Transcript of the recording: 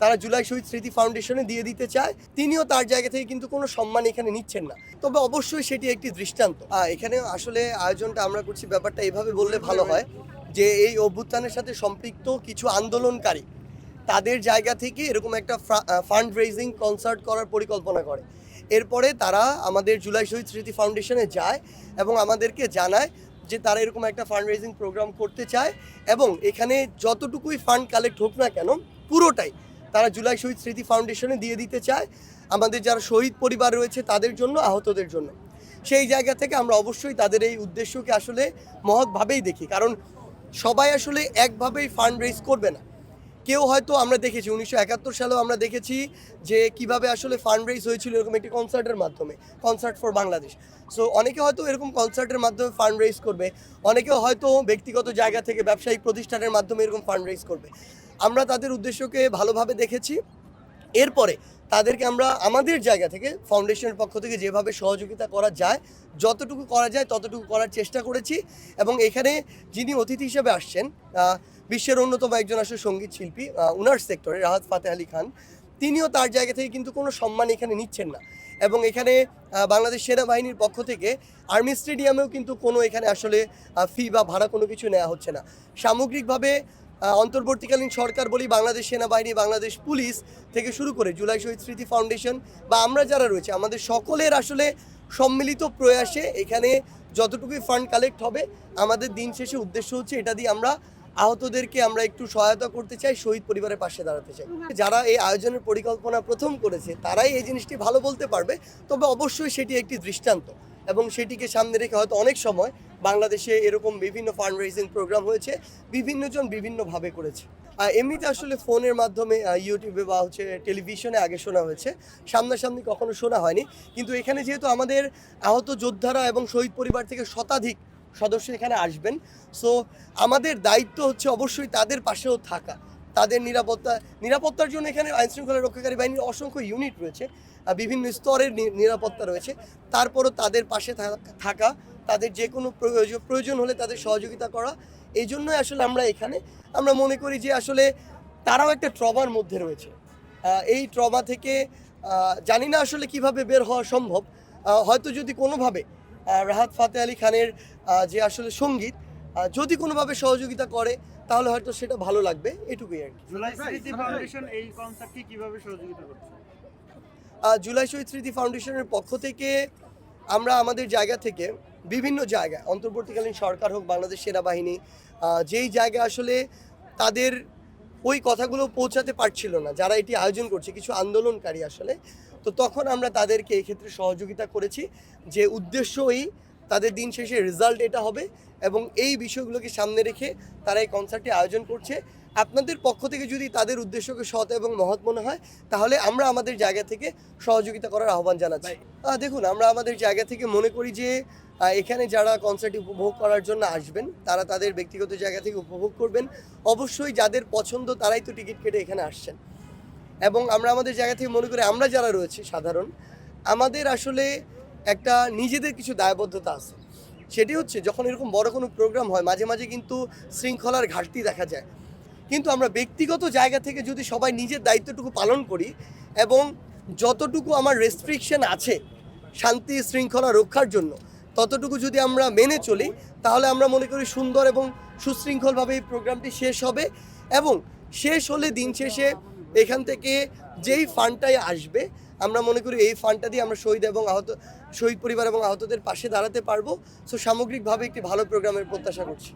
তারা জুলাই শহীদ স্মৃতি ফাউন্ডেশনে দিয়ে দিতে চায়, তিনিও তার জায়গা থেকে কিন্তু কোনো সম্মান এখানে নিচ্ছেন না। তবে অবশ্যই সেটি একটি দৃষ্টান্ত। এখানে আসলে আয়োজনটা আমরা করছি, ব্যাপারটা এভাবে বললে ভালো হয় যে এই অভ্যুত্থানের সাথে সম্পৃক্ত কিছু আন্দোলনকারী তাদের জায়গা থেকে এরকম একটা ফান্ড রেজিং কনসার্ট করার পরিকল্পনা করে। এরপরে তারা আমাদের জুলাই শহীদ স্মৃতি ফাউন্ডেশনে যায় এবং আমাদেরকে জানায় যে তারা এরকম একটা ফান্ড রেজিং প্রোগ্রাম করতে চায় এবং এখানে যতটুকুই ফান্ড কালেক্ট হোক না কেন পুরোটাই তারা জুলাই শহীদ স্মৃতি ফাউন্ডেশনে দিয়ে দিতে চায়, আমাদের যারা শহীদ পরিবার রয়েছে তাদের জন্য, আহতদের জন্য। সেই জায়গা থেকে আমরা অবশ্যই তাদের এই উদ্দেশ্যকে আসলে মহৎভাবেই দেখি, কারণ সবাই আসলে একভাবেই ফান্ড রেজ করবে না। কেউ হয়তো আমরা দেখেছি 1971 সালেও আমরা দেখেছি যে কিভাবে আসলে ফান্ড রেজ হয়েছিল এরকম একটি কনসার্টের মাধ্যমে, কনসার্ট ফর বাংলাদেশ। সো অনেকে হয়তো এরকম কনসার্টের মাধ্যমে ফান্ড রেজ করবে, অনেকে হয়তো ব্যক্তিগত জায়গা থেকে ব্যবসায়িক প্রতিষ্ঠানের মাধ্যমে এরকম ফান্ড রেজ করবে। আমরা তাদের উদ্দেশ্যকে ভালোভাবে দেখেছি, এরপরে তাদেরকে আমরা আমাদের জায়গা থেকে ফাউন্ডেশনের পক্ষ থেকে যেভাবে সহযোগিতা করা যায়, যতটুকু করা যায় ততটুকু করার চেষ্টা করেছি। এবং এখানে যিনি অতিথি হিসেবে আসছেন, বিশ্বের অন্যতম একজন আসলে সঙ্গীত শিল্পী, উনার সেক্টরে রাহাত ফাতে আলী খান, তিনিও তার জায়গা থেকে কিন্তু কোনো সম্মান এখানে নিচ্ছেন না। এবং এখানে বাংলাদেশ সেনাবাহিনীর পক্ষ থেকে আর্মি স্টেডিয়ামেও কিন্তু কোনো এখানে আসলে ফি বা ভাড়া কোনো কিছু নেওয়া হচ্ছে না। সামগ্রিকভাবে অন্তর্বর্তীকালীন সরকার বলি, বাংলাদেশ সেনাবাহিনী, বাংলাদেশ পুলিশ থেকে শুরু করে জুলাই শহীদ স্মৃতি ফাউন্ডেশন বা আমরা যারা রয়েছে, আমাদের সকলের আসলে সম্মিলিত প্রয়াসে এখানে যতটুকুই ফান্ড কালেক্ট হবে, আমাদের দিন শেষে উদ্দেশ্য হচ্ছে এটা দিয়ে আমরা আহতদেরকে আমরা একটু সহায়তা করতে চাই, শহীদ পরিবারের পাশে দাঁড়াতে চাই। যারা এই আয়োজনের পরিকল্পনা প্রথম করেছে তারাই এই জিনিসটি ভালো বলতে পারবে, তবে অবশ্যই সেটি একটি দৃষ্টান্ত এবং সেটিকে সামনে রেখে হয়তো অনেক সময় বাংলাদেশে এরকম বিভিন্ন ফান্ড রেজিং প্রোগ্রাম হয়েছে, বিভিন্নজন বিভিন্নভাবে করেছে। এমনিতে আসলে ফোনের মাধ্যমে ইউটিউবে বা টেলিভিশনে আগে শোনা হয়েছে, সামনাসামনি কখনো শোনা হয়নি। কিন্তু এখানে যেহেতু আমাদের আহত যোদ্ধারা এবং শহীদ পরিবার থেকে শতাধিক সদস্য এখানে আসবেন, সো আমাদের দায়িত্ব হচ্ছে অবশ্যই তাদের পাশেও থাকা, তাদের নিরাপত্তার জন্য এখানে আইনশৃঙ্খলা রক্ষাকারী বাহিনীর অসংখ্য ইউনিট রয়েছে, বিভিন্ন স্তরের নিরাপত্তা রয়েছে। তারপরও তাদের পাশে থাকা, তাদের যে কোনো প্রয়োজন হলে তাদের সহযোগিতা করা, এই জন্যই আসলে আমরা এখানে। আমরা মনে করি যে আসলে তারাও একটা ট্রমার মধ্যে রয়েছে। এই ট্রমা থেকে জানি না আসলে কিভাবে বের হওয়া সম্ভব। হয়তো যদি কোনোভাবে রাহাত ফাতে আলী খানের যে আসলে সঙ্গীত যদি কোনোভাবে সহযোগিতা করে তাহলে হয়তো সেটা ভালো লাগবে, এটুকুই আর কি। জুলাই স্মৃতি ফাউন্ডেশন এই কনসার্টকে কিভাবে সহযোগিতা করছে? জুলাই শহীদ স্মৃতি ফাউন্ডেশনের পক্ষ থেকে আমরা আমাদের জায়গা থেকে বিভিন্ন জায়গায়, অন্তর্বর্তীকালীন সরকার হোক, বাংলাদেশ সেনাবাহিনী, যেই জায়গায় আসলে তাদের ওই কথাগুলো পৌঁছাতে পারছিল না, যারা এটি আয়োজন করছে, কিছু আন্দোলনকারী আসলে, তো তখন আমরা তাদেরকে এই ক্ষেত্রে সহযোগিতা করেছি, যে উদ্দেশ্যই তাদের দিন শেষে রেজাল্ট এটা হবে এবং এই বিষয়গুলোকে সামনে রেখে তারা এই কনসার্টটি আয়োজন করছে। আপনাদের পক্ষ থেকে যদি তাদের উদ্দেশ্যকে সৎ এবং মহৎ মনে হয় তাহলে আমরা আমাদের জায়গা থেকে সহযোগিতা করার আহ্বান জানাচ্ছি। দেখুন, আমরা আমাদের জায়গা থেকে মনে করি যে এখানে যারা কনসার্ট উপভোগ করার জন্য আসবেন তারা তাদের ব্যক্তিগত জায়গা থেকে উপভোগ করবেন। অবশ্যই যাদের পছন্দ তারাই তো টিকিট কেটে এখানে আসছেন। এবং আমরা আমাদের জায়গা থেকে মনে করি আমরা যারা রয়েছি সাধারণ, আমাদের আসলে একটা নিজেদের কিছু দায়বদ্ধতা আছে। সেটি হচ্ছে যখন এরকম বড় কোনো প্রোগ্রাম হয় মাঝে মাঝে কিন্তু শৃঙ্খলার ঘাটতি দেখা যায়, কিন্তু আমরা ব্যক্তিগত জায়গা থেকে যদি সবাই নিজের দায়িত্বটুকু পালন করি এবং যতটুকু আমার রেস্ট্রিকশন আছে শান্তি শৃঙ্খলা রক্ষার জন্য ততটুকু যদি আমরা মেনে চলি, তাহলে আমরা মনে করি সুন্দর এবং সুশৃঙ্খলভাবে এই প্রোগ্রামটি শেষ হবে। এবং শেষ হলে দিন শেষে এখান থেকে যেই ফান্ডটাই আসবে, আমরা মনে করি এই ফান্ডটা দিয়ে আমরা শহীদ পরিবার এবং আহতদের পাশে দাঁড়াতে পারবো। সো সামগ্রিকভাবে একটি ভালো প্রোগ্রামের প্রত্যাশা করছি।